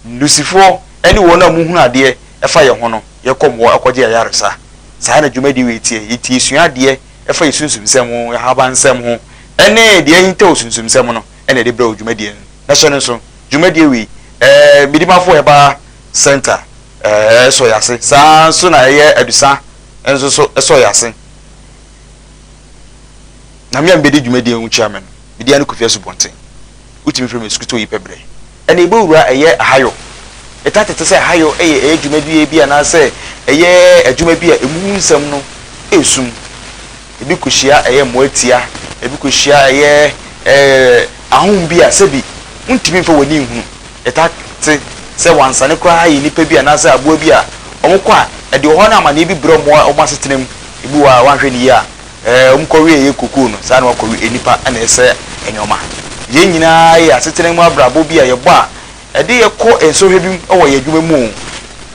Lucifo any one of Muhuna dear, a fire hono, your come war aquadia yarsa. Sana Jumedi waitie, it is your dear, a fire soon some haban some home, and nay, dear intos some semono, and a bro Jumedian. National so, Jumedi, Midima for a bar center, so I say, soon I hear a disa, and so I say. Namia mbedi Jumedian chairman, Midian Asubonteng. Which me from a scuto pebre. And a bull a year higher. A tata to say higher a Jumedi be and I say a year a Jumedi a moon some no soon. A bikushia a year moetia, a bikushia a year a home be a sebi. Untimin for winning whom. A tat say once and a cry in Nipebi and answer a bobia. Omqua at the honor man be bro more or master name. Ibua 1 year. Korea kukuno sana wako enipa ana ese enyoma ye nyina ya setene mu abrabo bia ye bo a ede ye ko enso hwebim wo ye dwuma mu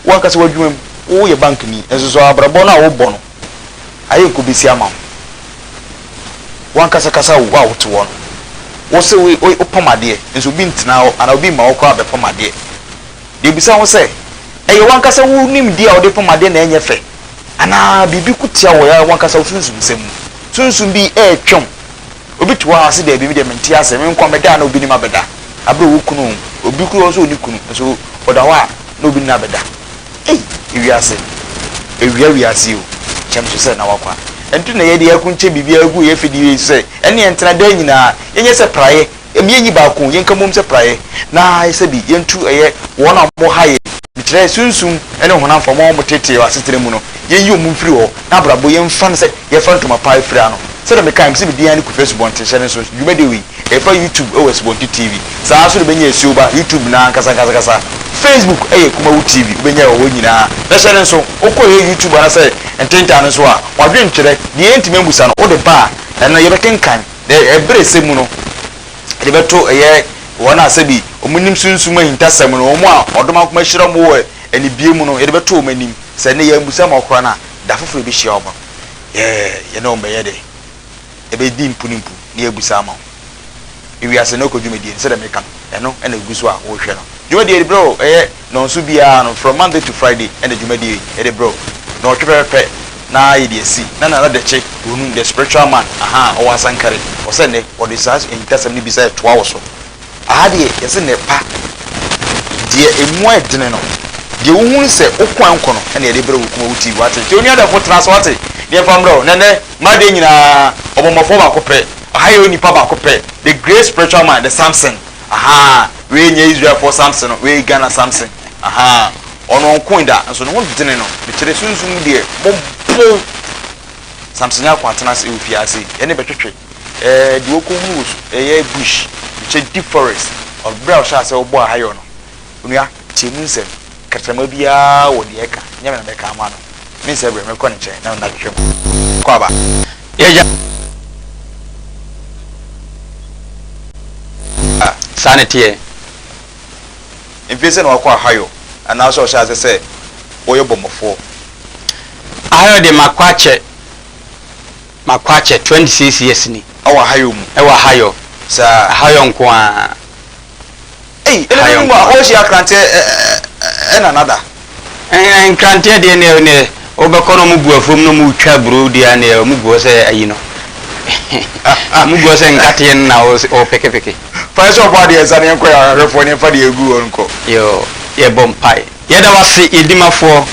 wanka se wadwuma wo ye bank ni enso so abrabo na wo bo no aye ko bisi ama wanka se kasa wo a wo to wo no wo se wo pomade enso bi ntina wo ana obi ma wo ko abe pomade de bisa wo se eye wanka se wo nim dia wo de pomade na enye fe ana bibi kutia wo ya wanka se sunsun sem sunsun bi twom obi to ha se de bi de menti ase me nkwa meda na obi ni mabeda abro wo kunu obi kunu so ni kunu so oda wa na obi ni abeda ewi ase ewi ase o chem so se na wakwa entu na ye de yakunche bibi agu ye fidi se ene entena da nyina yenye se praye emienyi ba ko yenka mom se praye na se bi yentu eye wona mo haye bitire sunsun ene honam famo mo tete wa setere mu no yeyi omu mfiri ho na brabo ye mfa se ye fa ntoma pai firi ano se de mekaim se bi ani ku Facebook channel so Jumedi we e fa YouTube Asubonteng TV saa so de benya esuba YouTube na kasa Facebook kuma wu TV benya wo nyina na channel so okoye YouTube ana se ententa no so a wadwen kyere de enti membusa no o de ba na ye bekenkan de ebre se mu no de beto eye wona se bi omunim sunsun ahintasem no omo a odoma kuma hyira mo wo eni bie mu no ye de beto omanim se ne ye mbusa ma okora na da foforo bi hia oba ye na omeye de ebe di mpunimpu ne ebusa ma ewi ase no ko Jumedi se de meka eno ena eguso a wo hwe no Jumedi bro no nso bia no from Monday to Friday ena Jumedi de bro no twepepe na ye de si na de che onu the spiritual man o wasankare o se ne o de sas intasem ni bi se to awo so ahade ye se ne pa de emu edene no de wo se okwan kono ena ye de bro kuma wuti wate ti oni ada fo transfer wate de famro nene made nyina obomofo ba kopɛ ahayo nipa ba kopɛ the great spiritual man the Samson we nye Israel for Samson we Ghana Samson ono nkoinda nso no dene no be kire sunsun de bombo Samson ya kwatena se ofiase ene betwetwe de okomu ye bush be deep forest of brown sha se obo ahayo no onua timunsem katrama bia wo de eka nyame na beka ama no me se bre me kɔ nche na na twem kɔ aba yeja sanity infese na wakɔ ahayo ana so sha se oyo bomofo ahayo de makwache 26 years ni awa hayo mu hayo sa hayo nko a ene mu a o shi akrante ena nada nkrante de ne obekono mu buafom no mu twa bro dia ne mu go se ayi no mu go se nkate na o pekepeke fa so body ezane enko ya refo ne fa de egu onko yo ye bompai ye da wase edimafo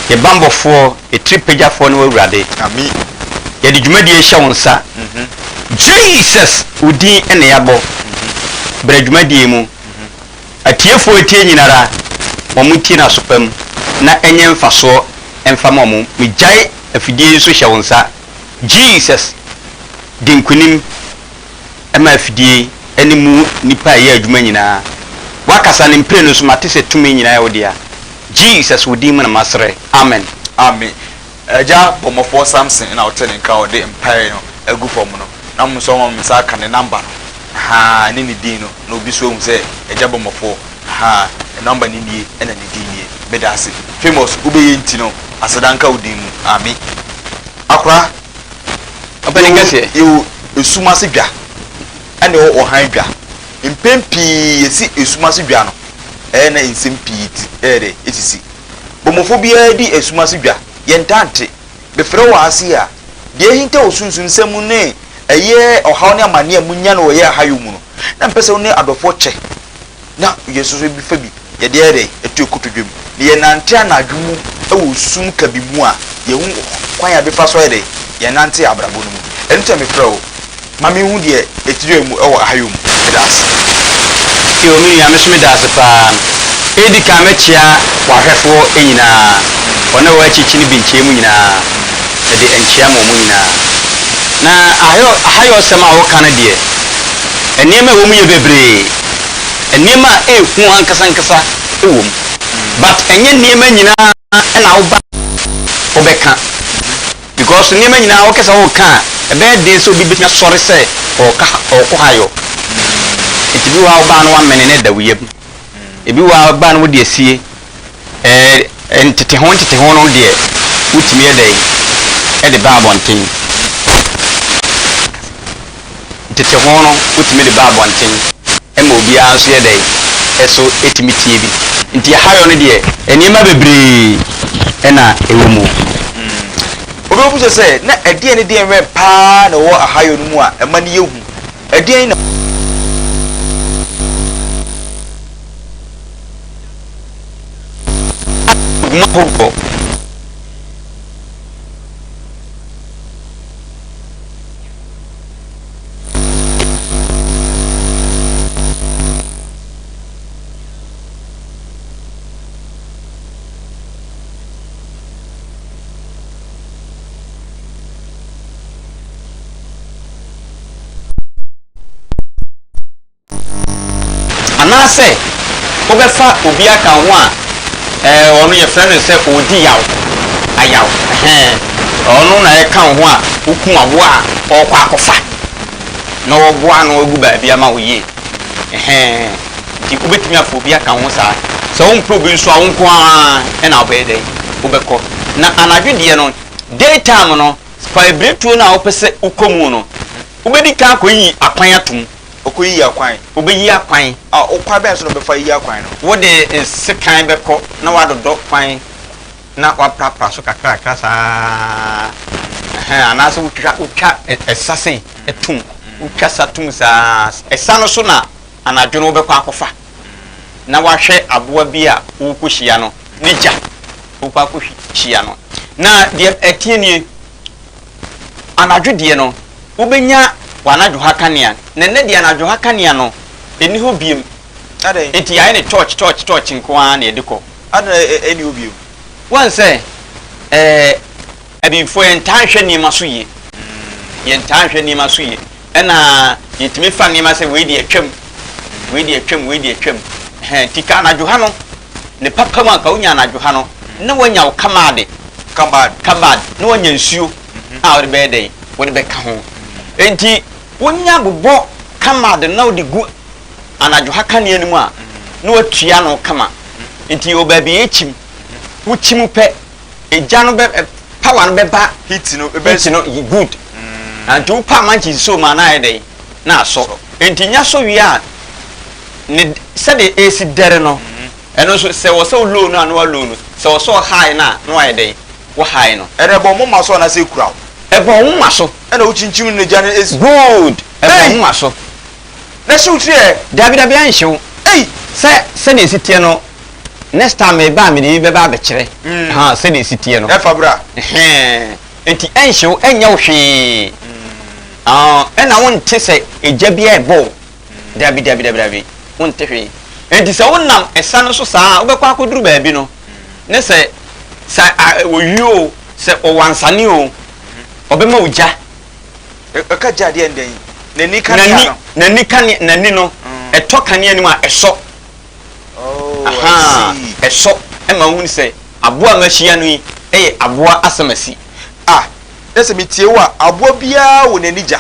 ye bambofo e tripejafo ne wawurade ami ye de Jumedi e hye wonsa Jesus udi ene yabo bra Jumedi mu atiefo etie nyinara momuti na sopam na enye mfaso emfama mo mejai afidie so hye wonsa Jesus dinkunim ema afidie eni mu nipa ye adwuma nyina wakasa ne mpre no so matese tumi nyina ya odia Jesus udi mu na masre amen amen eja bomofo Samson na otene ka ode empire no egu fom no na mo so mo msa ka ne number no ni din no na obi so hu se eja bomofo number ni nie ena ni din nie bedase famous ubeye nti no asadanka udin mu amen akra obenengase you esuma se dwa ene o han dwa impempi yesi esuma se dwa no na insem pit de etisi bomofo bia di esuma se dwa yentante befre wa ase a de hinta osunsun semu ne eye ohaw ne amane amunya no ye hayo mu no na mpese wo ne adofo che na yeso so bi fa bi ye de ere etu kutudwem ye nante anadwumu ewo sum ka bi mu a ye hu kwan ya befa so ye de ye nante abrabo no mu ento me frɛ wo mami hu de etudwem mu ewo hayo mu das ti o mi ya me so das pa edi ka me chia wa hwefo enyina ona wa chichi ni binche mu nyina de enchia mo mu nyina na ahayo sema wo kana de enema wo mu ye bebre enema ehu ankasa ewom but enye enema nyina na wo ba obeka because enema nyina wo kesa wo ka ebe de so bi betnya sori se o ko hayo etibi wa ba no wa mene ne da wiyem ebi wa ba no de asie entete ho no de utimi edai de ba abonten tete ho no utimi de ba abonten ema obi anso edai eso etimi tie bi nti hayo no de enima bebre ena ewomu obi bu se na edie ne de enwe pa na wo ahayo no mu a ema ne yehu edie na mapo anase obefa obi aka ho a onu ye friend say odi yaw ayaw onu na ye kan ho a ukun abo a okwa akofa na obo a na ogu ba bia ma oye di obetumi afo obi aka ho sa so won probi nso a wonko a na obede obekọ na anadwe de no daytime no vibrate na opese ukomu no obedi ka akoyi akwan atum okoyi akwan obeyi akwan okwa ben so no befa yi akwan no wo de sekan beko na wadodo kwan na waprapra so kakra sa anaso utwa esase etum utwa satum sa esano so na anadwono beko akofa na wahwe aboa bi a wokohia no nija wokohia no na de etienie anadwo de no wobenya wanadwo hakania nenne de anadwo hakania no eni ho biem ade enti ya ne church nkoa na ediko ade eni ho biem wan say abi fo entanhwe ni maso ye yentanhwe ni maso ye na yetimi fa ni ma say we de atwam tika anadwo ha no ne papa man ka unya anadwo ha no na wanya kamade na wanya nsuo a wode be dey wode be ka ho enti wonya bobọ kamade na wode gu anadwo ha ka ne animu a na watua no kama enti oba bi echim wuchim pe eja no be power no be ba hit no good and to pa manchi so ma na dey na so enti nya so wi a ne se de esi dere no eno so se wo so low no anu low no se wo so high na no ay dey wo high no erebo mo ma so na se kura ebo mo ma so ena wo chinchim ne ja na esi good ebo mo ma so na shoot here dabi anhyew se ne esi tie no next time e ba me de be ba be kire ha se ne esi tie no e fa bra enti anhyew enya wo hwe ena won te se eja bia ebo dabi won te hwe enti se wonnam esa no so saa obekwa akoduru ba bi no ne se oyuo se owansane o obema uja ka jade enden nani no eto kane ani ma eso eso ema won se aboa machia no yi aboa asamasi ese mitie wa aboa bia wo nanija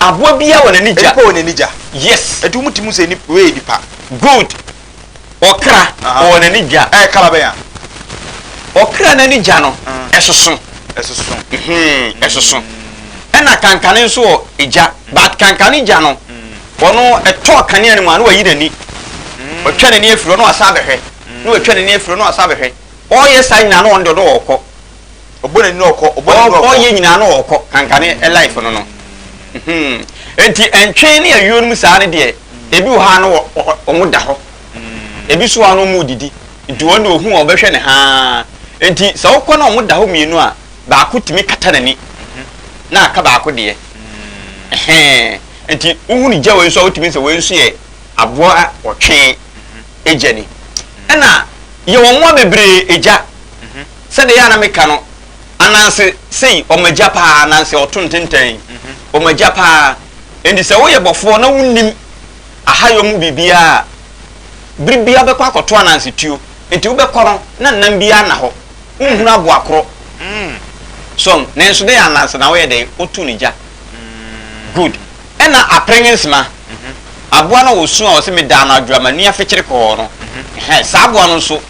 epo wo nanija yes etu mutimu se ni we dipa good okra wo nanija kala be ya okra nanija no esoso ena kankane nso eja but kankane ja no wono eto kane ani ma no wayi nani o twene ne afiro no asa behwe no o twene ne afiro no asa behwe o ye sa nyina no on do okọ obone ni okọ obone ni okọ o ye nyina no okọ kankane life no no enti entwe ne ayuo no musa ne de ebi wo ha no o mu da ho ebi so anu mu didi nti won ohu o behwe ne ha enti sa okọ na o mu da ho mienu a ba ko timi kata nani na aka ba ko de enti uhu ni jawe so otimi se we nso ye aboa otwe ejani na ye won mo bebre eja se de ya na meka no ananse sei o magya pa ananse otontenten o magya pa endi se wo ye bofo na wunnim ahayo mu bibia bribia be kwa akoto ananse tuo enti wo be koro na nan bia na ho unhunu abo akoro so nenso de ananse na wo ye de otu ni ja good ena aprengens ma aboa na wo su a wo se me da na adwama ni afekere ko no sa aboa no so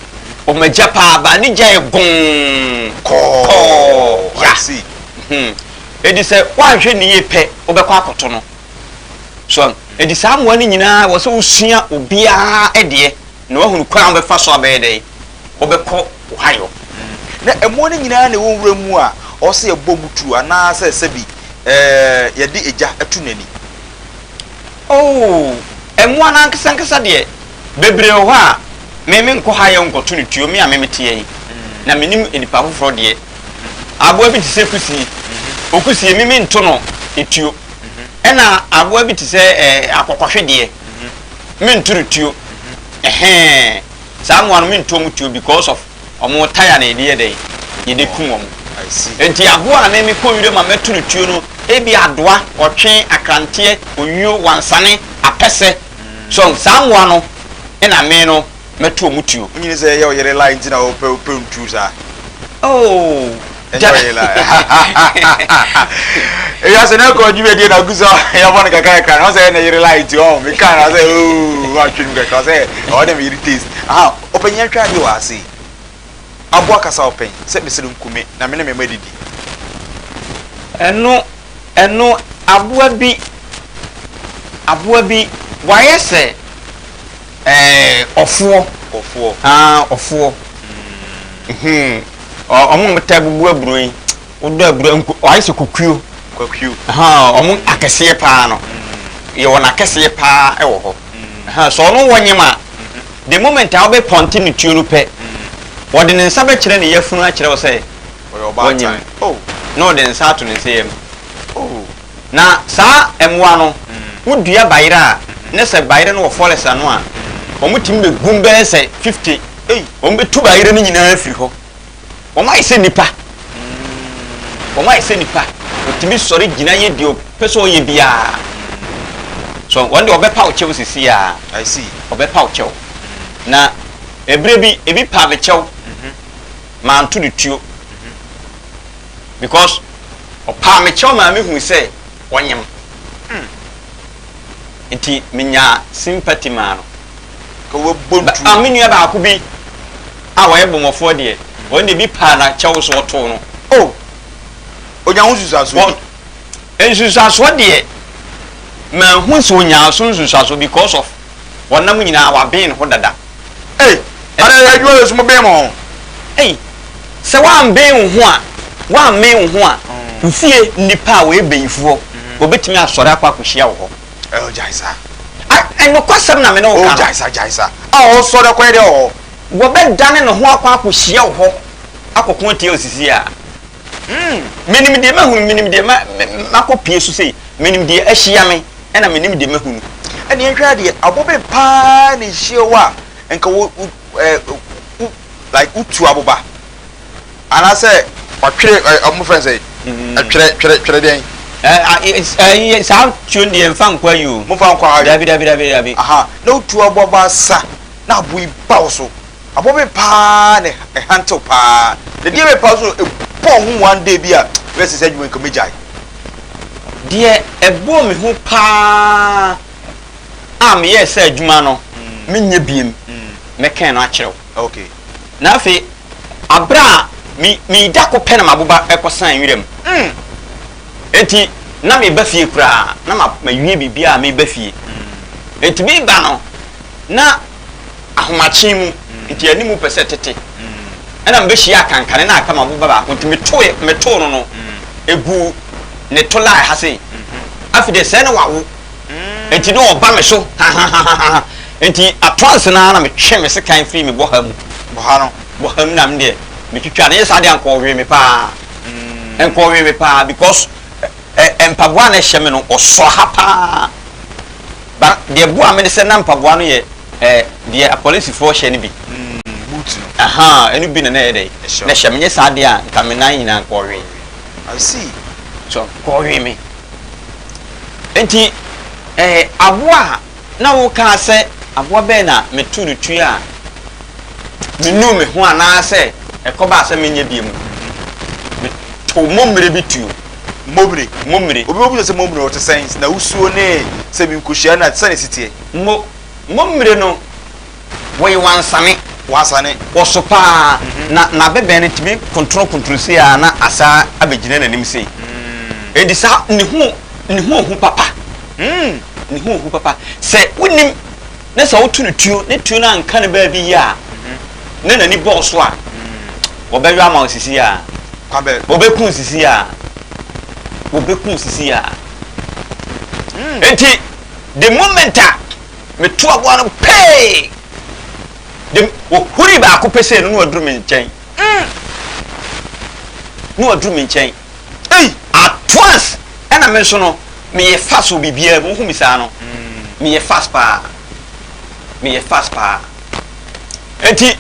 o magya pa ba ni ja e gon ko ya si edi se wa hwe ni ye pe wo be kwa akoto no so edi sa amoa ni nyina wo se usua obia ede na wo hunu kwa be fa so abede wo be ko hayo na emo ni nyina na wo wura mu a o se ebomutu ana se bi ye di eja atu nani oh emo na nkesa de bebre ho a meme nko hayo nko tu ni tuo me a meme tie yi na menim enipa foforo de aboa bi tse kusi okusi meme nto no etuo ena aboa bi tse akokohwe de me nturu tuo sa mo no me nto mu tuo because of omo tire na ede de ye de kum omo I see enti aboa na meme ko wire ma meturu tuo no ebi adoa otwe akrante oyuo wansane apese so sa mo no ena me no metu omutuo nyine se ye oyere line tina ope ntu sa oh jayela ya se na ko jibe die na guso ya bon kaka kan o se na yere line ti o me kan na se o wa twin kaka se o dem irritate openya twa de wa se aboa kasa open se me sere nkume na me na me madidi eno aboa bi wa yese ofuo ofuo omo metabubu aburo odo aburo o ayese kokuo omo akese pa no ye wona akese pa ewo ho so no wonyema the moment I be continue tuo no pe wode ne nsa be kire ne yafunu a kire wo se wonyema oh no de nsa to ne se na sa emwa no wudua bayira ne se bayira no wo forest ano a omutim be gumbe se 50 ombe tuba ire ni nyina afiri ho oma ise nipa otimi sori gina ye dio peso ye bia so wonde obepa o chew sisi a I see obepa o chew na ebi pa be chew ma ntu de tuo because opa me chew ma me hu se wonyem enti minya sympathy man ko wo bontu aminu ya ba ko bi a wo ye bomofo de wonde bi pa na chew so to no oh onya hususaso ensusaso de ma hu so nya so ensusaso because of wonam nyina wa bin ho dada ara adwo le sumo be mo se wa mben ho a wa men ho a ufie nipa we benfuo obetimi asore akwa kohia wo ho jaisa eno kwasam na me no ka jaisa o sore kwa de o wo be dane no ho akwa kohia wo ho akokon tie osisi a minim de mahunu minim de makopie so sei minim de ahia me ena minim de mahunu ene ehwa de abobe pa ne hiewa enka wo like utu aboba ana se otwere omo friend say twere den sa tune de mfa kwa you mo fa kwa dabi aha na utu aboba sa na boy bawo so abobe pa ne hanto pa de die be pa so hu one day bia we se adwuma nka mejai de ebo me hu pa me yes adwuma no menya biem me kan no akyerew okay na afi abra mi da ko pena maboba ekosan wirem enti na me ba fie kura na ma wie bibia me ba fie enti bi ba no na ahomachi mu nti ani mu pese tete ana mbe hia kankane na aka mabu baba nti meto no egu ne tola ha sei afide se na wawo nti no oba me so nti atwans na me hwe me se kan free me boham na me de me twitwa na yesa de anko hwe me pa enko hwe me pa because empaboa na hye me no oso ha pa ba de boa me se na mpaboa no ye de police for hye ne bi enu bi na na dey na hye me yesa de an ka me nan nyina anko hwe I see so ko hwe me enti aboa na wo ka se aboa be na metu ne tu a menu me ho ana se ekoba se menye biem me to momre bitu momre obi se momre o te sense na usuo ne se bi nkohia na se ne sitie momre no wo yi wansane wo so pa na bebe ne tibi control si a na asa abegine na nim sei edi sa ne ho papa ne ho papa se wonim na sa wotu ne tuo na anka ne ba bi ya na nani boss a wo be ywa ma osisi a wo be kun sisi a enti the moment me to abo no pay dem wo huri ba ko pese no wadru me nchen at once ana me so no me ye fast obi bia mo hu mi sa no me ye fast pa enti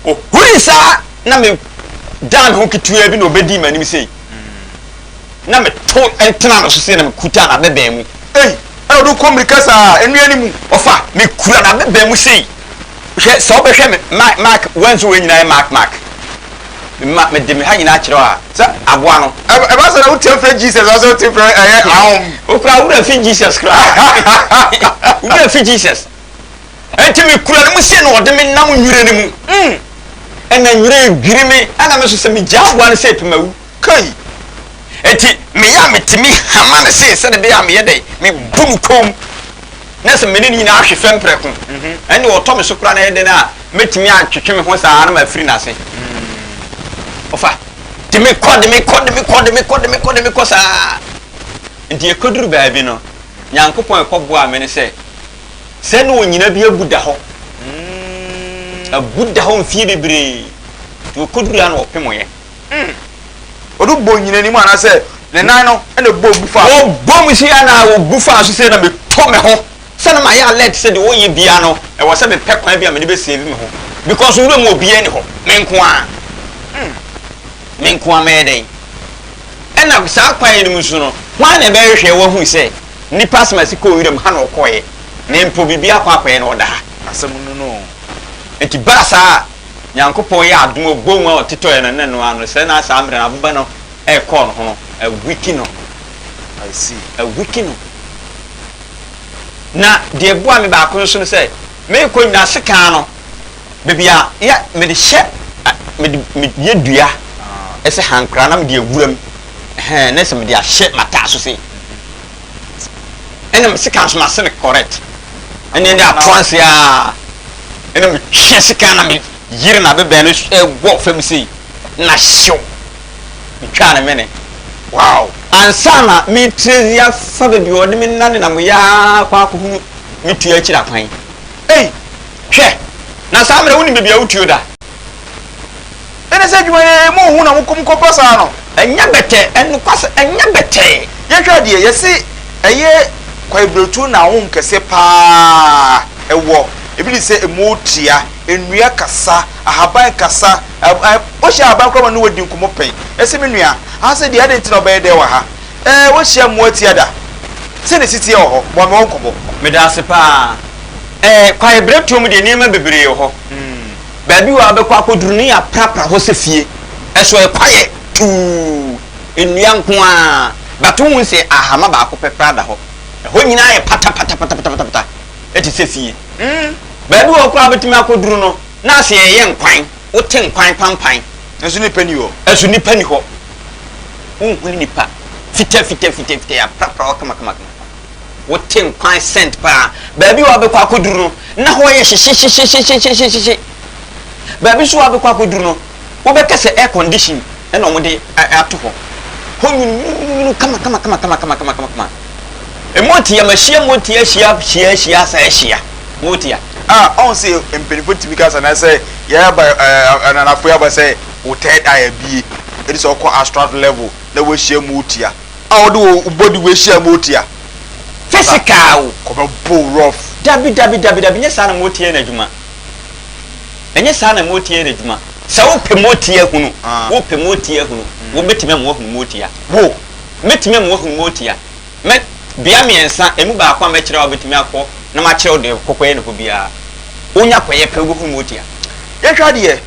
o huri sa na me dan ho kitua bi no obedi mani mi sei na me to entena no so sei na me kuta na bebe mu ana do komrika sa enua ni mu ofa me kura na bebe mu sei hwe so be hwe me mark wanzo we nyina mark me de me ha nyina kire a sa aboa no e ba so na utem fra Jesus also utem fra okura wura fi Jesus kra wura fi Jesus enti me kura no mu sei no ode me nam nwure ni mu ena nwure gwiri me ana me so se me gya aboa no sei pemawu kai enti me ya metimi hama ne sei se de be ya me yede me bum kom na se me ni nyina ahwe fem preko eni wo to me so kura na yede na metimi atwetwe me ho sa na ma firi na se ofa de me ko sa enti ekoduru ba bi no nyankopon ekoboa me ne se no nyina bi aguda ho aguda ho mfie bebre to koduru ya no opemoye odu bo nyina ni mu ana se ne nan no ene bo bufa o bo mu si ana o bufa so se na me to me ho se na ma ya alert se de wo ye bia no e wo se me pekwan bia me de be save me ho because wo mo bia ni ho me nko a me den ena sa kwan ni mu so no hwan na be hwehwe wo hu se ni pasma si ko wiram ha no koye ne mpo bibia kwa kwan na oda asem no enti basa nyankopon ya adom ogbom a otitoye na nenu anu se na asa amre na buba no e call ho a wiki no I see a wiki no na de boa me ba ko so no se me ko nyina seka no bibia ya me de hye me ye dua ese hankra na me de awuram na se me de ahye mata so se ena me seka so na se correct ena de atwans ya ena me hye seka na me yiri na bebe no wo fam sei na hyew me twa na mene wow ansana me trezia fa bebi ode me nane na mo ya kwa ko hu me tua kira kwan hwe na samre woni bebi awutuo da ene se dwuma mo hu na mo kom pasa no enya bete enu kwase enya bete ye hwa de ye se eye kwa brotu na wo nkese pa ewo ebili se emotia enua kasa ahaban kasa o hia aban kwa no wodi nkomo pen ese me nua ase de ade ntino be de wa ha wo hia moatia da se ne sitie ho bo me wonkobo me da se pa kwa ebretu mu de niam bebre ho ba bi wa be kwa koduru ni ya prapra ho se fie eso e kwaye tu enua nko a bato hu se ahama ba ko pepra da ho ho nyina ye pata eti se fie baby wo kwa betimi akoduru no na ase ye nkwan wo te nkwan pampan esu ni pani ho unhuli nipa fite ya prapra kama wote nkwan scent pa baabi wa be kwa koduru na ho ye hye baabi so wa be kwa koduru no wo be kese air condition e na omode ato ho ho kama emoti ya machia moti ya hia sa hia moti ya on say empenifo tibika sa na say ya ba ananafo ya ba say o third eye bi it is all astral level na we hia moti ya o do body we hia moti ya physical ko be rough dabi nya sa na moti ya na djuma enye sa na moti ya na djuma sa wo pe moti ya hunu wo pe moti ya hunu wo betime mo hunu moti ya wo metime mo hunu moti ya me bia miensa emu ba kwa mekire wo betime akọ na ma kire wo de kokoye ne ko bia onya koye pe wo hunu moti ya ye hwa de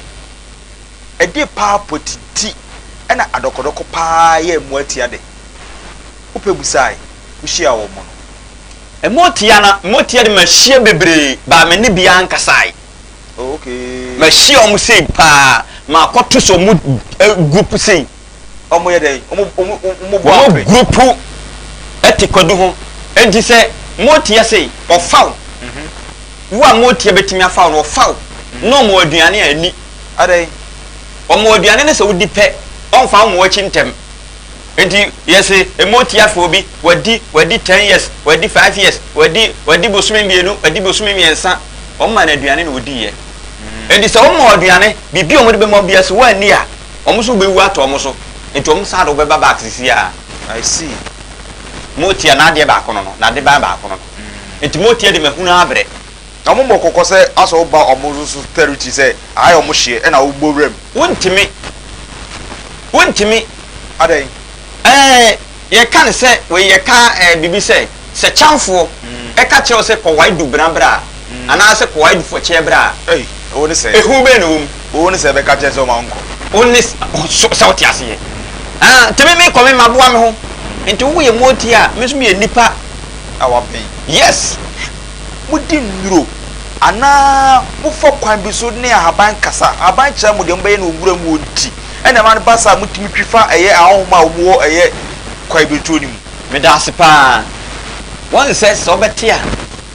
e de pa potiti na adokodoko pa ye muati ade wo pe busai wo hia wo mo no moti ya de machia bebre ba me ne bia ankasai okay machia o mu sei pa ma koto so mu group sei omo ye dey omo group etikodu ho enti se moti ya sei o faw wo moti ya betimi afaw no faw no mo aduane ani adai o mo aduane ne se wodi pe on fa mo wachi ntem enti yesi emoti ya fo bi wadi 10 years wadi 5 years wadi bosumi mienu wadi bosumi miensa o ma na aduane ne wodi ye enti se o mo aduane bibi o mo de be mo bia se wa ni a o mo so be wu ato o mo so enti o mo sa do be ba back sisi a I see moti ya na de ba kono no na de ba kono no enti moti ya de mahuna abre omo mokoko se aso ba omo so territory se ayi omo hye e na wo gbowrem wontimi adai ye kan se we ye ka bibi se chamfo e ka kire se ko wai du brabra ana se ko wai du fo che bra wo ne se ehu be no wo ne se be ka kire se o ma nko oni so ti ase teme me ko me maboa me ho enti wo ye moti a me so me nipa awa pen yes mudi nduro ana wo fo kwan bi so ne ahaban kasa aban kira mu de mbaye no ngura mu onti ena man basa mutimi twifa eye ahoma wo eye kwai betu ni mu me da se pa one says so betia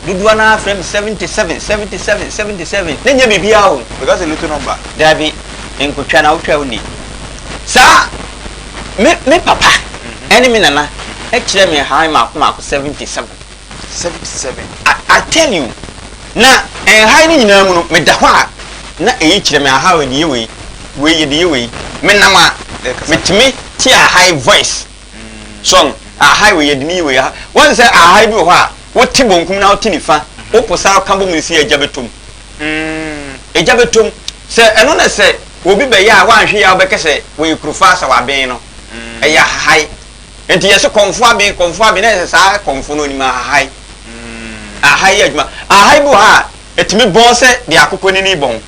dudu na frame 77 nenya bibia o because a little number dabi enkotwa na wotwa oni sa me papa enemy nana e kire me high mark 77 I tell you na high ni nyina mu no me da ho a na e kire me high we die we ye die we me nama me timi ti a high voice song a high we ye die we one say a high bi ho a wo ti bonkum na wo ti nifa wo posa ka bo mu si ejabetom se eno na se obi be ya wa hwe ya obekese we krufa sa wa ben no ya high enti yese konfo abi na sa konfo no ni ma high high aduma high bu ha etimi bon se de akoko ni bon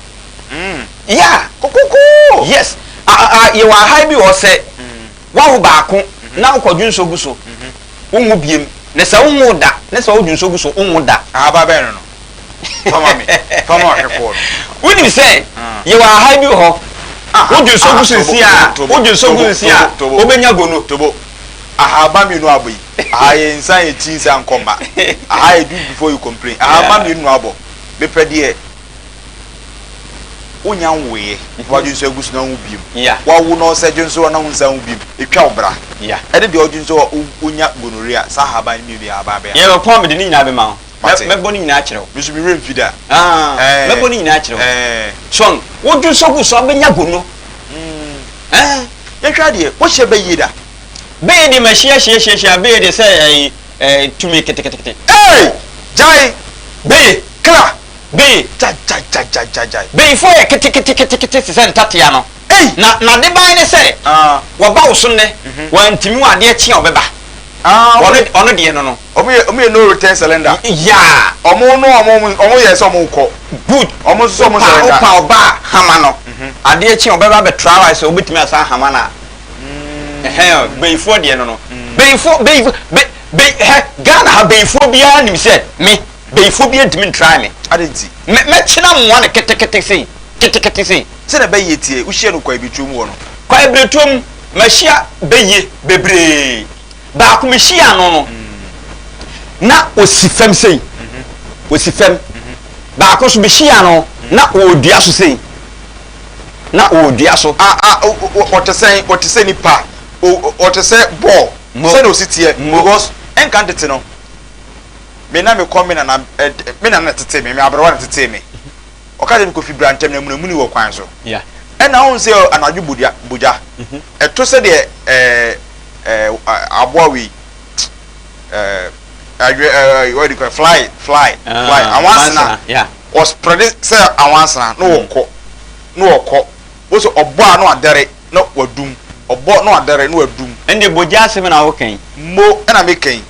yeah kokoko yes ye wa high bi o se wa ho ba ko na ukodun so guso unwu biem na se unwu da na se odun so guso unwu da aba be no fama hwefo woni se ye wa high bi ho odun so guso nsi a obenya gono tobo ahaba mi no aboyi aye nsan ye tinsa nkoma aye do before you complain ahaba mi no abo be pede onya nwe waju nso agusu na hu biem wa wu no se junso na hu nsan hu biem etwa obra e de oju nso onya gonoria sa ahaba mi bi ahaba be ye pon me de ni nyina be ma me boni nyina akire o bisu mi rem fida me boni nyina akire o son woju nso gu so benya gono ye hwa de wo hye be yida be di machia be de say tumi kete jai be kra be jai be for kete se ntatia no na de ban ne say wo ba wo so ne wa ntimi wa de chi obeba ono de no omo no return cylinder yeah omo yes omo ko good omo so omo cylinder pa oba hama no ade chi obeba be travel so obetimi asa hama na beifo de no beifo Ghana ha beifo bia nim se me beifo bia ntimi try me adenti me china mo na kete sei se na be yetie wo hie no kwa bitum wo no kwa bitum machia beye bebre ba ku machia no na osifam sei osifam ba ko so be hia no na odua so sei na odua so otese nipa otese ball say no sitie because enka tete no me na me come na na tete me abrewa na tete me okaje me kofi brantem na munamuni wo kwan so yeah ena won say anadwo boja eto se de aboawi what do you call fly awansana yeah was predict say awansana no okọ wo so obo a no adere no wadum obo no adere no wadum ende boja asem na wo kan mo ena me kan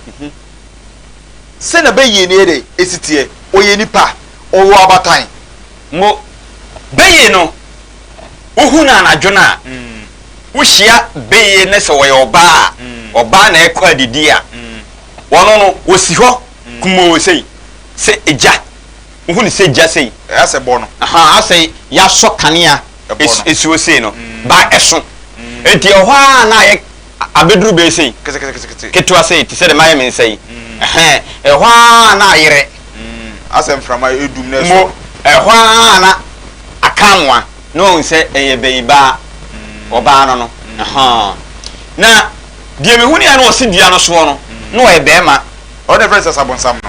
se na be ye ne de esitie oye nipa owo abatan mo beye no ohuna anadwo na wo hia beye ne se wo ye oba na ekọ adidi a wono no wosi ho kumo wo sei se eja ohuni se eja sei ase bo no aha ase ya so kanea esi wo sei no ba eso enti ohwa na ye abeduru be sei kese ketwa sei ti se de maye men sei ehwa na yire ase mframa edum na so ehwa na akanwa no nse eyebeiba oba no aha na die me huni ya no osidua no so no no ebema o the friends Asubonteng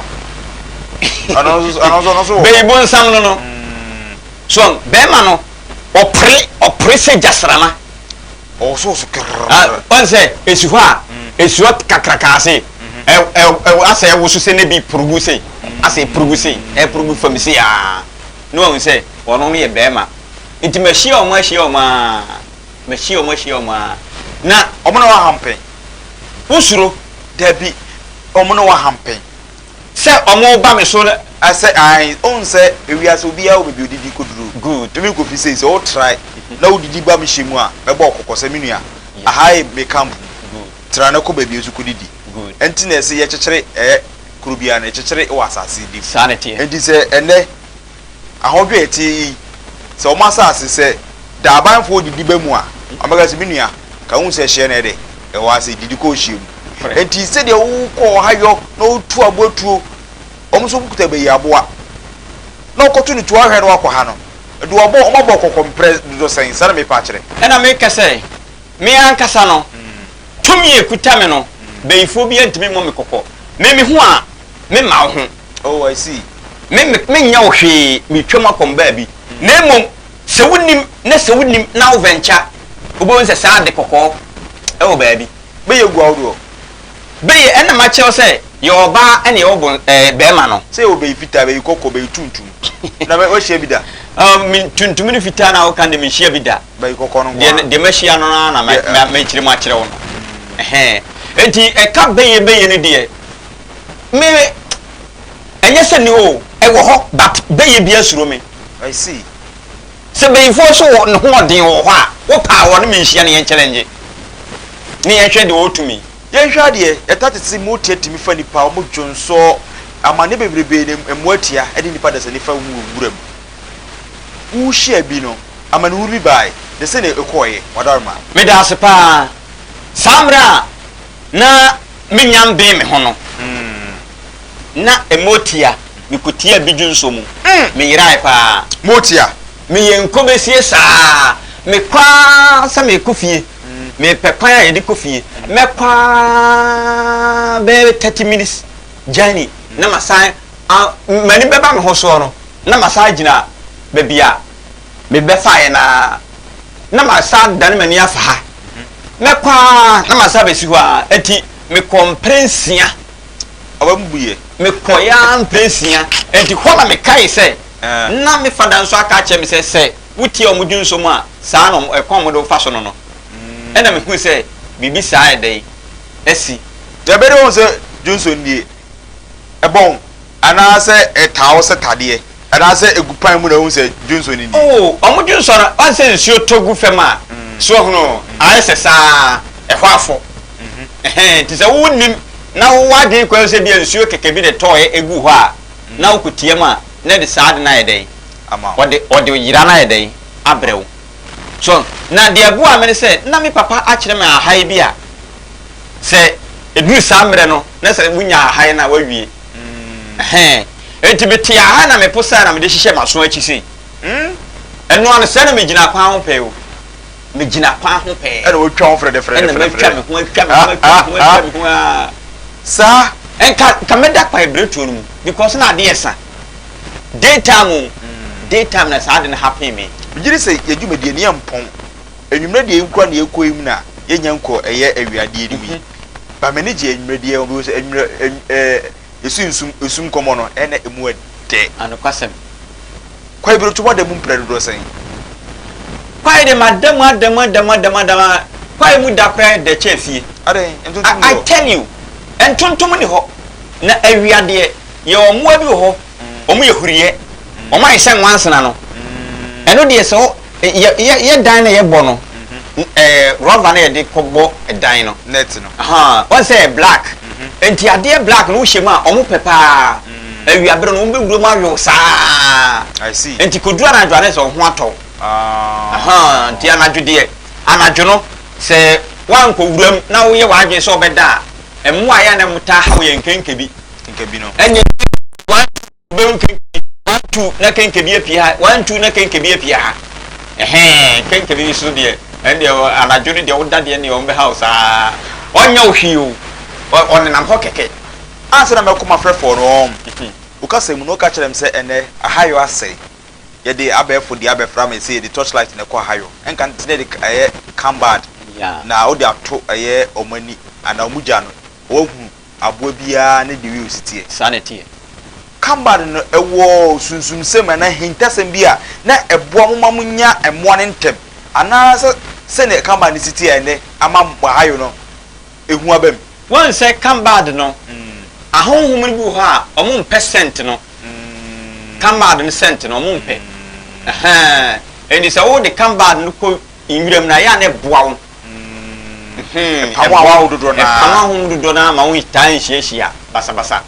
no ano so beibo nsam no so bema no opre se jasrama o so onse esuha kakrakase ase woso se ne bi progu se ase progu se progu famisi ya no onse wono no ye bema nti machia o ma na omo na wa hampen usuro dabi omo na wa hampen se omo ba me so ase ai on se ewia so bia obebi odidi koduro good to me ko fi say so try na odidi ba me shemu a me ba okokose menua ahai me camp tra na ko ba bi osu kodidi good enti na se ye kyekere kurubia na kyekere wa asase di sanity enti se ene ahodwe eti se o masase se da abanfo odidi ba mu a amagasi menua ka hu se hye na de e wa se didi ko hye mu enti se de wo ko hayo na otu abotuo omso kuta be yaboa na okotu ni tuwa hwe no akwa no do obo omabo kokompre do sen sana me pa kire ena me kase me ankasa no tumi ekuta me no beifo bi antimi mo me kokko me hu a me ma ho oh I see me nya wo hwe me twam akomba bi na mom se wonim na wo venture obo nse sa de kokko e wo ba bi be yegu awdo be ena ma chew se yo ba ene yo bo be ma no se obe fita be kokko be tuntum na be o hye bi da min tuntum ni fita na wo kan de me hye bi da be kokko no de me hye no na me kire ma kire wo no enti e ka be ni de me enye se ni o e wo ho but be bi asuro me I see se be fo so no ho den wo ho a wo pa wo no me hye ne challenge ni ye hwe de wo tumi ye hwa de e tatiti mu tietimi fa nipa o mo dwonso amane bebrebe ne emuatia e de nipa da se nifa wuram wo hye bi no amane wuri bai de se ne ekoye wadarma me da se pa samra na menyam be me ho no na emotia mikotia bidwunso mu me yirai pa motia me yenko besie saa me kwa sa me kofie me pekwan ya de kofie me kwa be 30 minutes journey na masan mani beba me ho so no na masan gina be bia me be fa na masan dan mani afa ha me kwa na masan be si ho a enti me komprensia awambuye me koya mpensia enti hola me kai se na me fada nso aka che me se wuti omudwunso mu a saa no ekon mo do fa so no ena me hu se bibi saa edai esi de be do se junso nie ebon ana se etawo se tade ana se egupan mu na hu se junso ni oh omudwunso na wan se nsuo togu fema so hono aye se saa ehwafo ti se wunim na wade kwa se bia nsuo keke bi de toy egu ho a na wokutie ma na de saade na yedai ama ode yira na yedai abrew so na de abu a me se na me papa a kire me ahai bia se edu samre no na se munya ha na wawie enti beti ha na me posa na me de hihye maso achi sei eno an se na me gina kwa ho pe o me gina kwa ho pe e na wo twa ho frede sa enka me da kwa ebretu no because na de yesa daytime na sa de happen me bigiri se yedwumadi ne yampon enwumre de enkura na ekoyim na yenya nko eye awiade enimi ba me ne je enwumre de obi so enwumre esum komo no ene emu ade anokwasem kwa ebretu wada mu mpre do sen kwa de madam kwa mu da kwa de chefie ade entontom I tell you entontom ni ho na awiade ye omo bi ho omo ye huriye omo ayese nwansena no eno de so ye dan na ye bo no rubber na ye de kobo dan no net no one say black enti ade black no hye ma omo pepa awiabre no be wuro ma yo saa I see enti kodura na adwane so ho atɔ enti anadwo no se wan ko wuram na wo ye wadwe so obeda emu aya na muta ha wo ye nkenkebi no enye wan be nkenkebi 1 2 na kenkebi apia 1 2 na kenkebi apia kenkebi so de ende anadwo ne de wo dade ne wo be house onya ohio on nam ho keke answer na mekoma frefo no ukase mu no ka kyerem se ene ahayo ase ye de abefo de abefra me se de torchlight ne kwa ahayo enka ntine de cambad na o de ato omani ana omuja no ohu abo bia ne de wi ositie sanity cambad no ewo sunsun sem na hintasem bia na ebo amoma munya emo ne ntem ana se ne cambad ne sitie ene ama ahayo no ehu abam one say cambad no ahonhom ni bu ha omo percent no cambad no cent no omo mpe eni say wo de cambad no ko inwiram na ya ne boa wo pawa dodo na ma wo itan hyiehia basa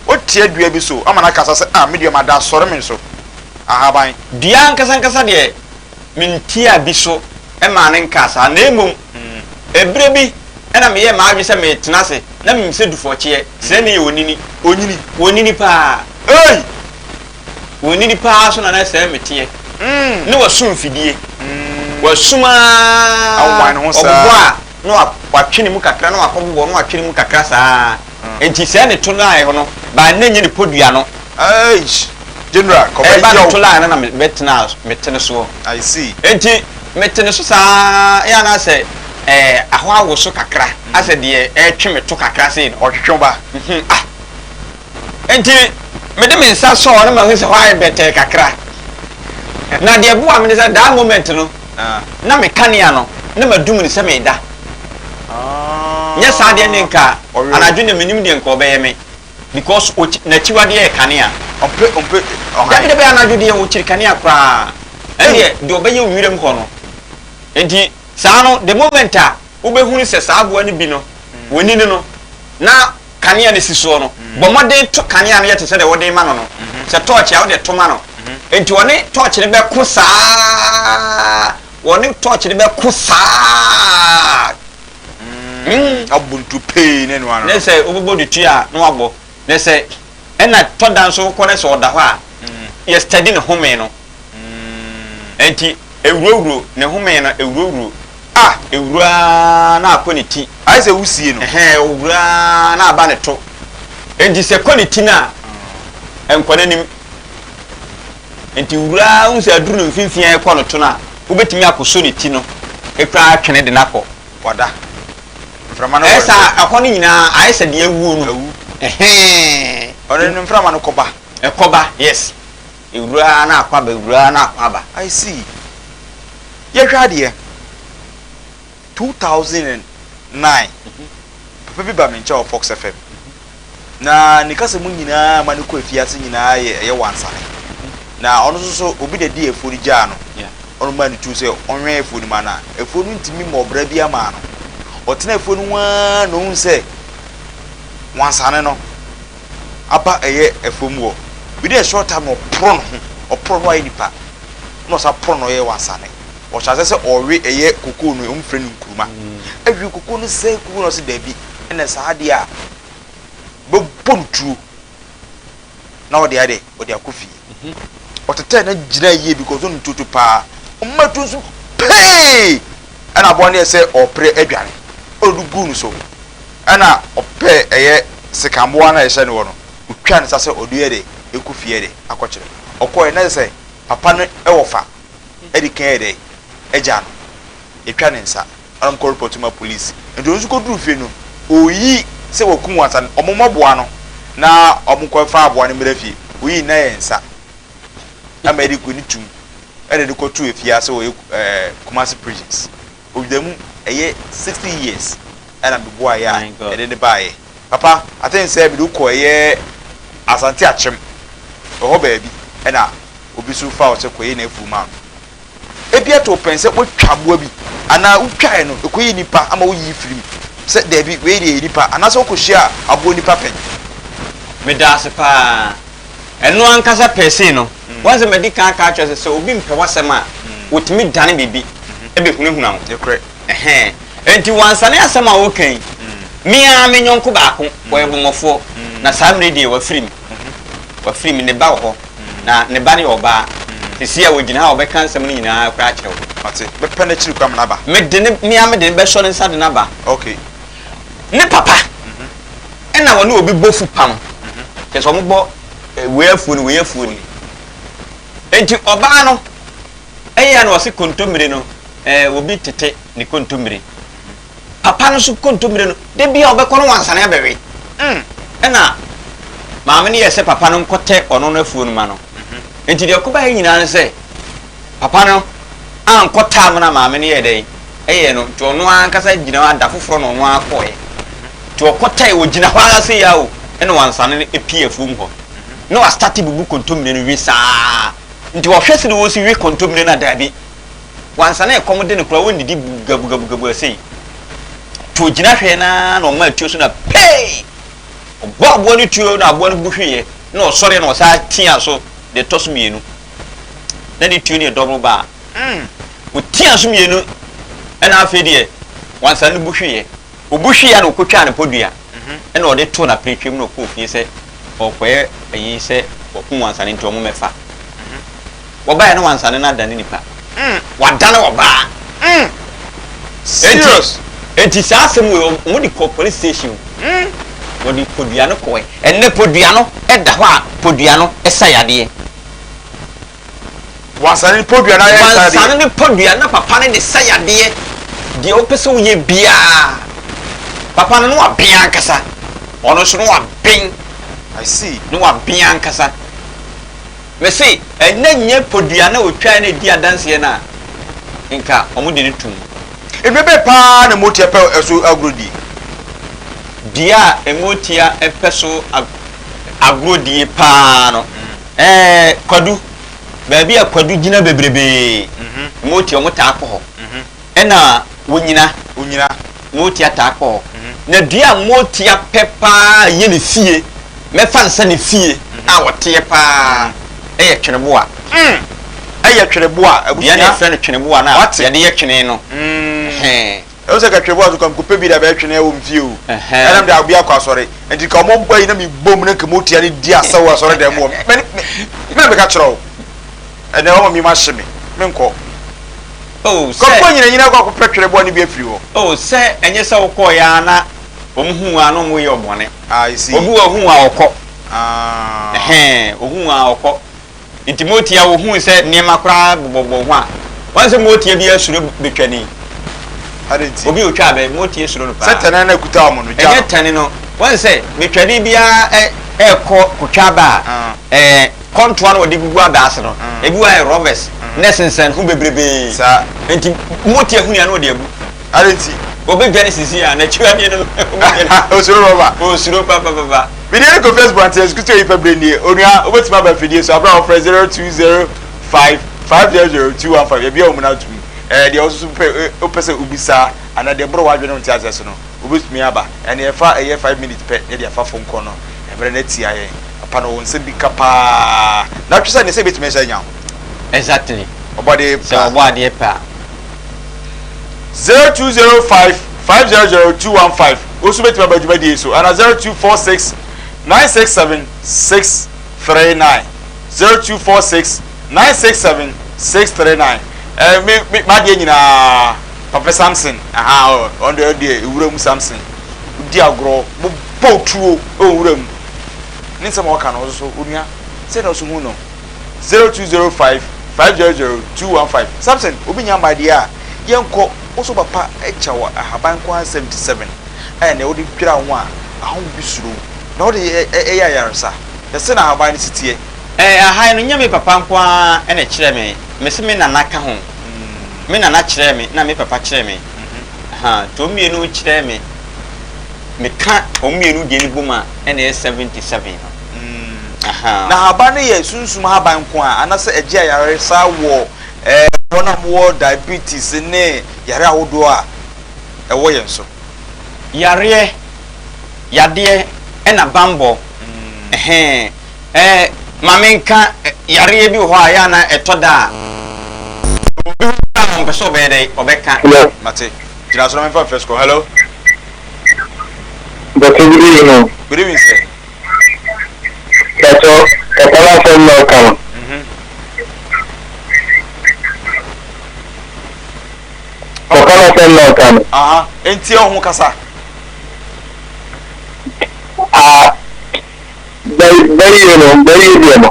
o tie dua bi so amana kasa se medium ada sore men so ahaban dua nkasa de mentia bi so e ma ne nkasa na emum ebre bi ena me ye ma adwe se me tena se na me se dufo kye se ne ye onini pa onini pa so na se me tie ne wasum fidie wasuma awan ho sa no watwene mu kakra no akobbo no watwene mu kakra saa enti se ne to na e ho no ba na nyi ne podua no general ko ba ba to la na metene so I see enti metene so saa ya na se ahwa wo so kakra ase de twe to kakra se no otwetwe ba enti me de me nsa so na ma hu se hwa bete kakra na de buwa me se that moment no na me kania no na madum ni se me da nya sa de ne nka anadwo ne menim de nka obeye me because na chiwade e kania ompe de be anadwo de wo chiri kania kra ende de obeye wiram ho no enti saa no the moment a wo be hunu se saa boa ne bi no woni ne no na kania ne siso no bo modern to kania no yete se de wode ma no no se torch a wode to ma no enti woni torch ne be ko saa woni torch ne be ko saa abuntu pay ne no ano ne se obobo de tua no abo ne se ena to dan so ko ne so oda ho a yesterday ne home no enti ewurawuro ne home na ewurawuro ewura na akoni ti ai se wusie no ewura na aba ne to enti se koni ti na enkwana nim enti wura unse aduru no mfimfia e kono to na wobetimi akoso ne ti no ekra atwene de nakọ wada frama no esa akoni nyina ayese de ewu no one no frama no koba ekoba yes ewura na akwa ba ewura na akwa ba I see ye hwade 2009 papa bi ba mencha of Fox FM na nikase mu nyina ma ne ko afiase nyina ye wansane na ono so obi de die efori gya no ono ma ne tu se onwe efori ma na efori ntimi mo bra bi ama no otena efori wa no unse wansane no aba efom wo bi de short time no pro no ayi nipa no sa pro no ye wansane o cha se owe koko no umfre no nkuruma awi koko no se koko no se dabi ene sa ade a pontu na odi ade odi akofi otete na gina yie because on tutu pa omatu so pay ana abone ese opre adwane odugu nu so ana ope eye sekamboa na ehye ne wo no utwa ne sase odi ade ekofie de akokire okoye na se papa no ewofa edikan ede eja no etwa ne nsa am call Portuma police and those go do fe no oyi se wokum wansan omomoboa no na omukwa fa aboa ne mrafi oyi na yensa amedico ni tum ene de ko tu efia se wo Kumasi prisons obidemu eye 60 years and am boa ya ene ne baaye papa I think say bi do ko eye asante achem oho baabi ena obisu fa o se ko ye na afu ma ebia to pense wo twaboa bi ana utwae no ekoyi nipa ama wo yi firi se David we dey nipa ana so ko hia abo nipa pen me da se pa eno ankasa pese no wanze medical ka atwa se obi mpe wasema wotimi dane bibi ebe hunahuna ho ekre enti wansane asema wo kan mia me nyonko baako wo ebomofo na samre die wa firi ne ba ho na ne ba ne oba tisia wo gina ha obeka nsem ni nyina akra akyerɛ ate be pene chiri kwam na ba me de ne mia me de be so ne nsa de na ba okay ne papa ena wo ne obi bofu pam keso mo bo we afu ni enti oba no eya no se kontomire no obi tete ni kontomire papa no so kontomire no de bia obekọ no wansane abewe ena maame ne yese papa no nkote ono no afu no ma no enti de okoba nyina ne se papa no ankota am na maame ne yede eye no to no ankasa gina ada foforo no no akoye to okota e ogina hwa ase ya o ena wansane ne epie afum ho no a start bubu kontomire no wi saa nti wo hwese ne wo si wi kontomire na dabi wansane e komode ne kura woni di gabu ase to ogina hwe na no ma tuo so na pay obo ni tuo na abo ni buhwe na osore na osa tia so de tosu mienu na ni tuo ni double bar o tia so mienu na afedie wansane buhwe obuhwe ya na okotwa na podua na ode to na pretwem na okofie se okoye ayi se okun wansane nti omo mefa woba ya na wansane na dane nipa wadane woba serious enti saasem wo di police station wo di podua no koe enne podua no eda ho a podua no esayade wansane podua na esayade wansane ne podua na papa ne sayade di opese wo ye bia papa no wa bia nkasa ono so no wa ben I see no wa bia nkasa me say enne nye podua na otwa na di adanse na nka omo de ne tum ebebe pa na motia pe eso agrodi dia emotia epeso agrodi pa no kwadu baabi akwadu gina bebrebe emotia omo ta akọ ho ena wonyina motia ta akọ ho na dia motia pepa ye ne fie mefa nsa ne fie a wote pa eye tweneboa eye tweneboa abusia na friend tweneboa na ya de ye twene no o se ka tweboa so kam ko pebi da be twene wo mfie o enam da obia kwa sore enti ka mo mpa yi na mi bom na kemotia ne di asawo asore da mo me ka kyerɛ o ene o mi ma hye me nko oh se ko nyina kwa ko petweboa ne bi afiri ho oh se enye se wo ko ya na omhu anu mo ye obone I see obu ohun a okọ ohun a okọ intimotia ohun se niema kra bobo ho a wanse motia bi asuro betwani adenti obi otwa be motia asuro no pa setana na kuta omo no ja enye tane no wanse betwani bia ekọ kotwa ba kontoa no de gugu abase no ebi wa rovers nesensen hu bebrebe sa enti motia hu ya no de abu adenti obi gani sisi ya na chiwa bi no osuro papa video ko Facebook anti executive ipa brandi onua obetima ba fidie so abra offer 0205500215 ebia omuna tum de also opese ubisa ana de bro wadwe no ntia so no obetumi aba ene efa 5 minutes pe ne de afa phone call no ebre na tia ye apa no won se bi kapa na twisa ne se betumi sha nya exactly obade so obade pa 0205500215 also betima ba djuma die so ana 0246 967 639 0246 967 639. My dear Papa Samson, on the day, room Samson, dear grow, boat true, room. Need some more can also, Unia, said also Muno 0205 500 215. Samson, Ubinya, my dear, young co, also Papa, Echawa, a Habanqua 77, and the old Pira one, a home be slow. No, the Ayarsa, the son of Habani City. I know me papa kwa ene kire me mesi me nana ka ho me nana kire me na me papa kire me to mienu kire me me ka o mienu de ni buma ene 77 na haba ne ye sunsum haba nko a anase eje ayare sa wo wonam wo diabetes ne yare awodo a ewo ye nso yare yade ena bambo Mamenka yare bi ho aya na etoda a mpeso be dey obeka mate jina so na me first call. Hello, good evening. Good evening, sir. That's all. Kapala from Malcolm. Kapala from Malcolm. Enti o hu kasa very demo.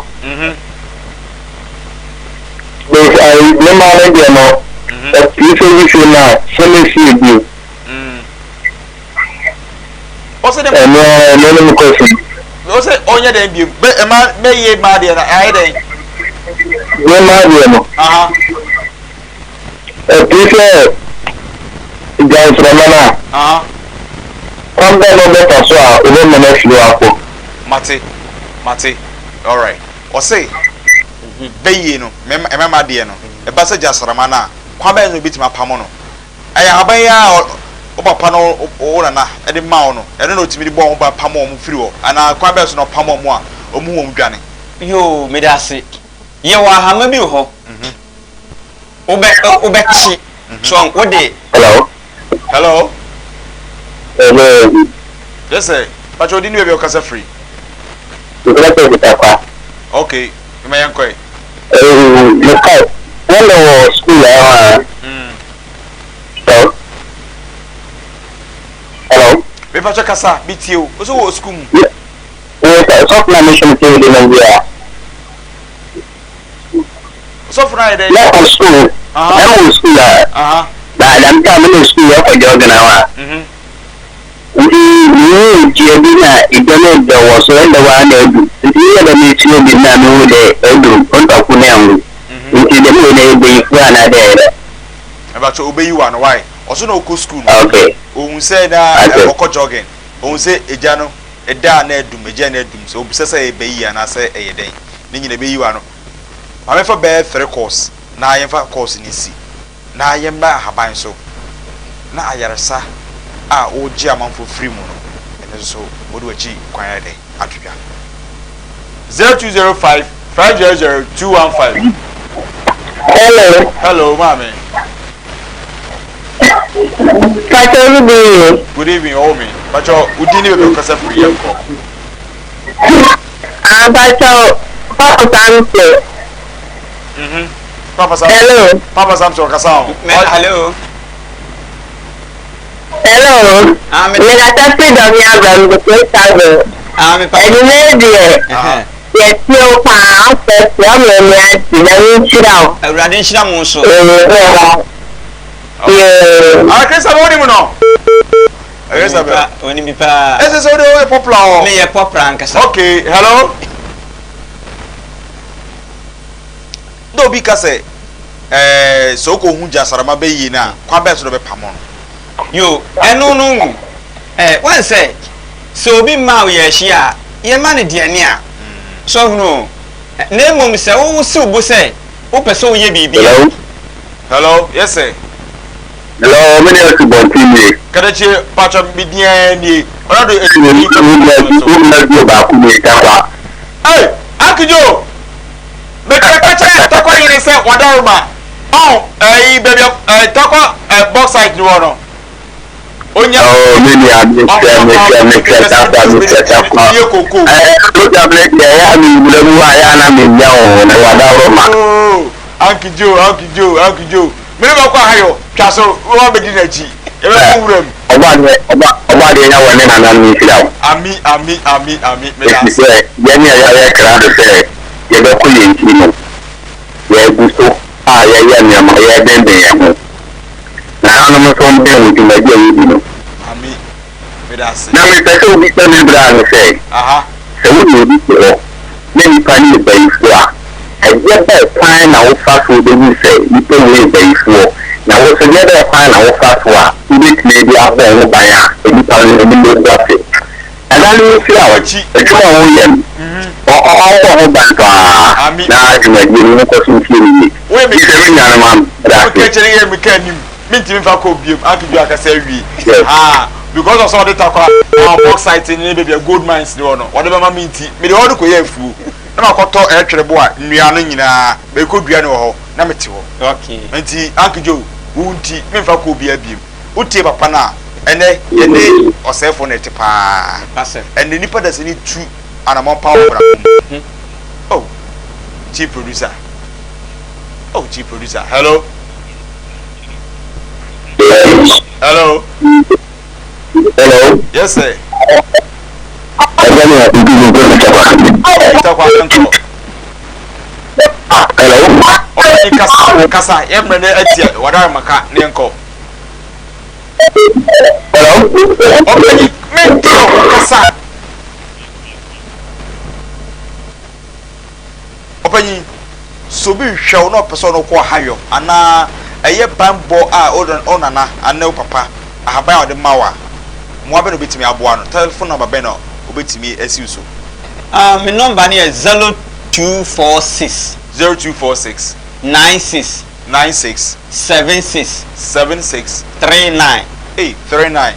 But I never demo. But you say now, so let's see you. What's the no question. What's it on your debut? But may ye my dear, I day. Demo. Please, guys, Ramana. Come down on the first one, even the next year. Mate, all right. Or say, be no, remember dear no. A bassa just Ramana, Quabe no bit my pamono. I have a pano or na, and the mauno. I don't know to be born by Pamon Frio, and our Quabes no Pamon or Moon Granny. You made us say, you are Hamabu. Obechi. So, what day? Hello. Yes, sir. But you didn't have your casa free. Okay, you may inquire. When the school, hello. Paper Casa, beat you. Also, school. Yes, soft mission in India. So Friday, I'm school. I'm school. But I'm coming to school for Jordan. Jebina idole da wasu wanda wa da iya da mai ciwo bin na mu da edu konta ku ne angu nti da mu ne be fu ana da ere about to obey you and why also no go school okay ohun say na okọ jogging ohun say eja no eda na edum eja na edum so obisa say be yi ana say eyeden ni nyina be yi wa no ma me fa be 3 course na ayen fa course ni si na ayen na haban so na ayaresa a oji amanfo free mu no ene so odu achi kwan ya dey atwia 0205 500 215. Hello mami. Good evening Omi. Bacho udini we kasa free yanko. Bacho Papa Samson. Papa Samson. Hello. Papa Samson kasa. Hello. Hello. Me na taxi do mi abram go to travel. Me pa. Eni me die. Yes, you pa, first you me ati na mi chira. Awurade nhyira mo so. Krista woni mu no. Krista ba. Woni mi pa. Ese so de popular. Me ye popular nkasa. Okay, hello. Do bi ka say so ko hu jasarama be yi na kwa be so do be pamon. Yo, enu no. Wan say so obi ma wo ye hia, ye ma ne de ane a. So no. Na mom say wo si ubo say, wo pese wo ye bibi. Hello, yes sir. Hello, me dey Asubonteng Tv. Kadachi pacha bidia ni. Ona do Hey, Akujo. Me kacha takwa yin say wadaruma. Oh, baby, takwa box site ni wono. Onya. Oh, maybe I'm the Uncle Joe. Many of our castle, Robert Dinachi. Now, what's the other kind of fast one? It may be out there by any time in the middle of it. And then you see how it's all back. Now, you might be in a question. Wait a because of some of the talk box sites in maybe a good minds, whatever mean tea, me the order could fool. I'm a cotton air boy, Niana, they could be no Nametio. Okay. And tea, Uncle Joe, Wounty, Memphis could be a beam. Uti Pana, and they or self on it, and the nipper doesn't need two and a more power. Oh, chief producer. Oh, chief producer. Hello. Hello. Hello. Yes, sir. Hello. Kasa, Emre Etia, what are Maka, Nenko? Hello. Okay, Kasa. Open so be shall not person of Quahayo, and now a year bambo are older onana, and no papa. I have bound the Mawa. Mwabeno bit me abuano. Telephone number Beno, obit me as you so. My number is 0246 0246 96 76 39 39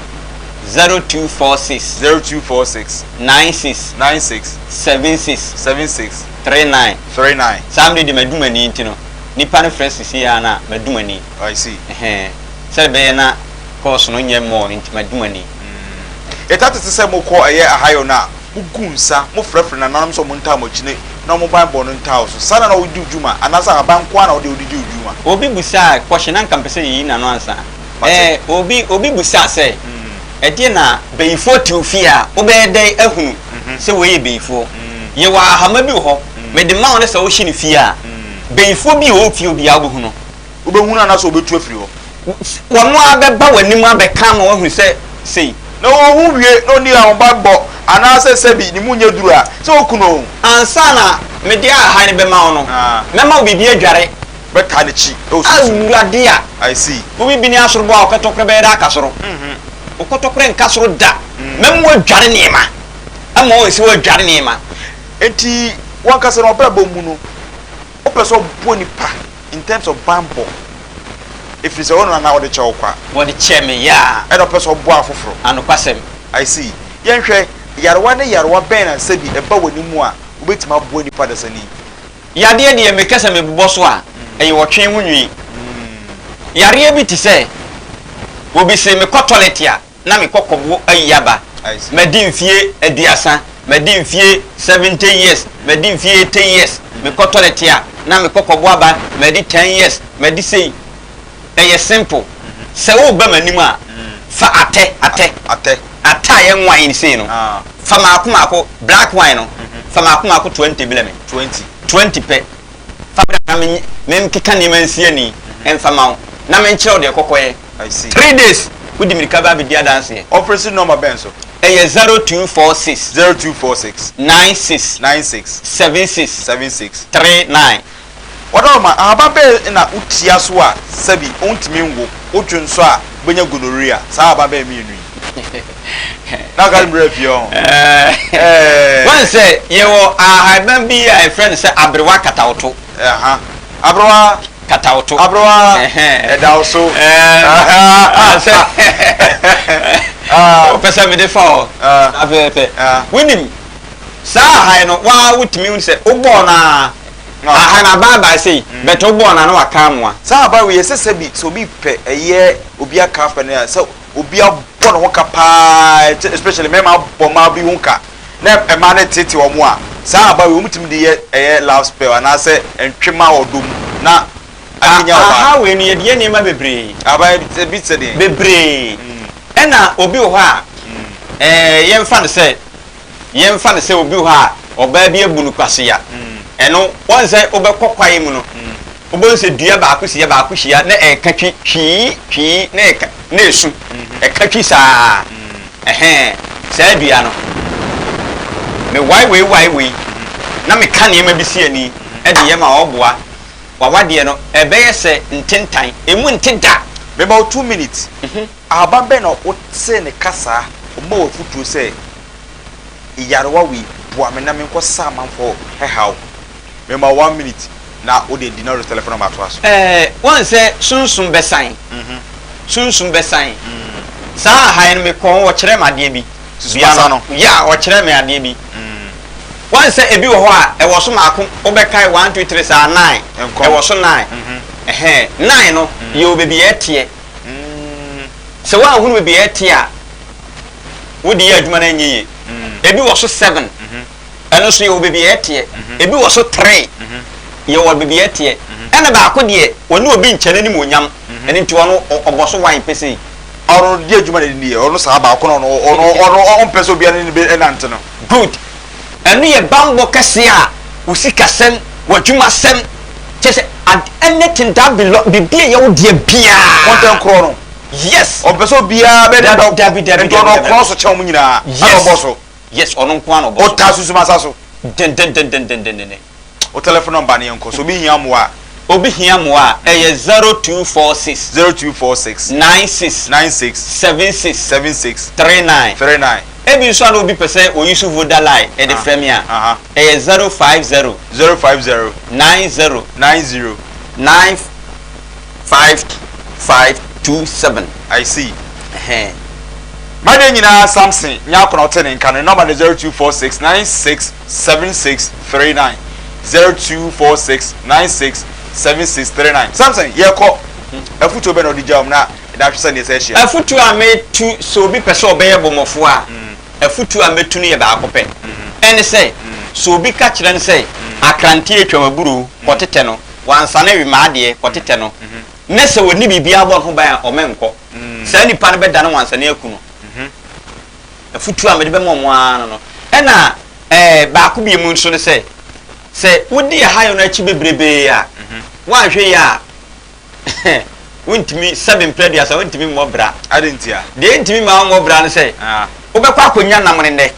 0246 96 76 39 Somebody the medumani intino. Nipa no fresh is here na medumani. I see. Say be na course no nyem more into medumani. That is the same call a year a higher now. Ugunsa, mo frefre na nanam so monta mo chine na mo ban bono ntawo so sana na odi djuma anasa aban kwa na odi djuma obi busa question an kampese yi na no ansa obi busa say e die na beifo tiofia obede ahunu se we beifo ye wa ahama bi ho me de ma wona se wo hye ne fia beifo bi o fie obi agohu no obehunu anasa obetu afiri ho wono abeba wanim abeka ma wo hu se sei no hu wie no ni an babbo anasa sebi ni munye duru a se okuno ansa na me dia ha ne be ma wono me ma obi bi adware beta ne chi awurade a I see obi bi ni asoro bo okotokre be da kasoro okotokre nkasoro da me mo adware ne ma ama o se wo adware ne ma enti wan kase no obra bo mu no o person bo nipa in terms of bambo if it's on na wode che okwa wode che me ya e do person bo afoforo anokwasem I see yenhwe yarwa ne yarwa ben na sebi e ba woni mu a obetima bo nipa da sani yade de me kasa me bobɔ so a e wo twen mu nwi yare bi ti se obi se me kɔ toilet a na me kɔkɔbo ayaba me di mfie aduasa me di mfie 70 years me di mfie 10 years me kɔ toilet a na me kɔkɔbo aba me di 10 years me di sei e simple se wo ba manim a fa ate ye wine sei no fa maako black wine no fa maako 20 bileme 20 pe fa na me keka ne mansie ni emfa ma na me nkyerɛ de kokoye I see 3 days wudi mirika ba be dia dance operation number ben so eye 0246 96 76 39 wada ma aba be na utia so a sabi ontimi ngo otwe so a benya gonorrhea sa aba be mi nui na ga mbre fio one say yewo I ban bi a friend say abrewa katawoto abrewa katawoto abrewa da so pesa me de fa apepe winim sa ha no wa wutimi un say obo na aha na baba say beto bo na no aka amwa sa ba we yesese bi so bi pe eye obi aka fa na so obi abọ no ka pa especially me ma bọ ma bi hunka na e ma na tete wo mo a sa ba we omutim de eye love spell ana se entwema odum na akinya oba aha we ni ye ni ma bebre aba bi se de bebre ena obi ho a yemfa ne se obi ho a oba bi ebunu kwase ya eno won se obekokwae mu no obo se dua ba ko se ba ko hia na ekatwi twi na eka na esu ekatwi saa saa dua no me wai na me ka ne ma bi si ani e de ye ma oboa wawade no ebeye se ntentan emu nteda be about 2 minutes aba be no o se ne kasa o ma wo futu se iyarewa wi boa me na me nko sa manfo hehaw me ma 1 minute na o de dinner telephone number to aso won se sunsun besan sunsun besan sa hayen me kon wo kire made bi bia no ya wo kire me ade bi won se ebi wo ho a e wo so maako wo be kai 1 2 3 sa 9 e wo so 9 9 no ye obebi etie se wa hunu bebi etie a wo di adwuma na nyiye ebi wo so 7 eno so ye obebi etie ebi wo so 3 ye wo bebi etie ena ba ko de woni obi nkyene ni monyam eni nti wono oboso wan pese oro di adwuma na ni ye ono sa ba ko no ono peso bia ni be enante no good enu ye bambo kase a usika sem wadwuma sem chese anything that belong bibia ye wo de bia content kro no yes obeso bia be da do no cross chew mu nyina aboso yes ono nko an oboso o ta susu masa so den o telephone number ni enko so bi hia mo a obi hia mo a eye 0246 96 76 39 ebi so na obi pese oyisu voda line e de frame a eye 050 90 95527 I see my name is Samson nyakona otene nka no number 0246 967639 0246 967639 Samson ye ko afutu be no di jam na da hwese ne se hia afutu a metu so obi pese obeye bomofo a afutu a metu ne ye ba akopɛ ene sɛ so obi ka kyerɛ ne sɛ akrante etwamaburu kɔtete no wansane wi maade kɔtete no ne sɛ woni bibia bɔ ho ban a ɔmenko sɛ nipa no bɛda no wansane aku no afutu a mede bɛ mo ano no ɛna ba ko bi mu nso ne sɛ wodi ya hayo na achi bebrebe a wanhwe ya wontimi 7 predia sa wontimi mobra adentia de ntimi ma mobra ne sɛ obekwa akonya namre ne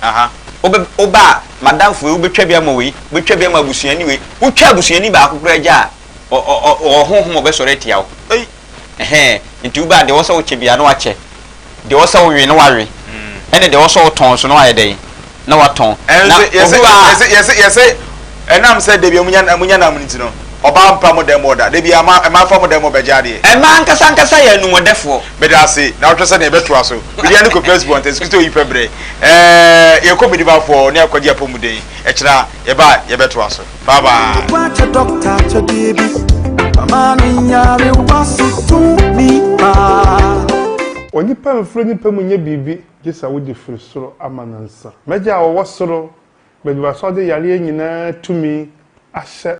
oba madam fu obetwa bia ma wei betwa bia ma busuani wei wotwa busuani ba akokora agya honhom obesore tia wo nti uba de wo so wo chebia no ache de wo so wo we no wawe ene de wo so wo ton so no ayedai na waton na yes enam said de bia munya nam nti no oba mpa mo dem order de bia ma fa mo dem obejade ma nkasa ya nu modefo be da say na wotwe na beto aso bi dia ne ko Facebook ntesikuto yi pebre ye ko bidi ba fo ne akwaji apomuden e kira ye ba ye beto aso bye bye doctor to baby mama nyare wasu to me pa onipa mfro nipa munye bibi gisa wodi firi soro amanansa meja wo soro bedi ba so de yare nyina tumi ahye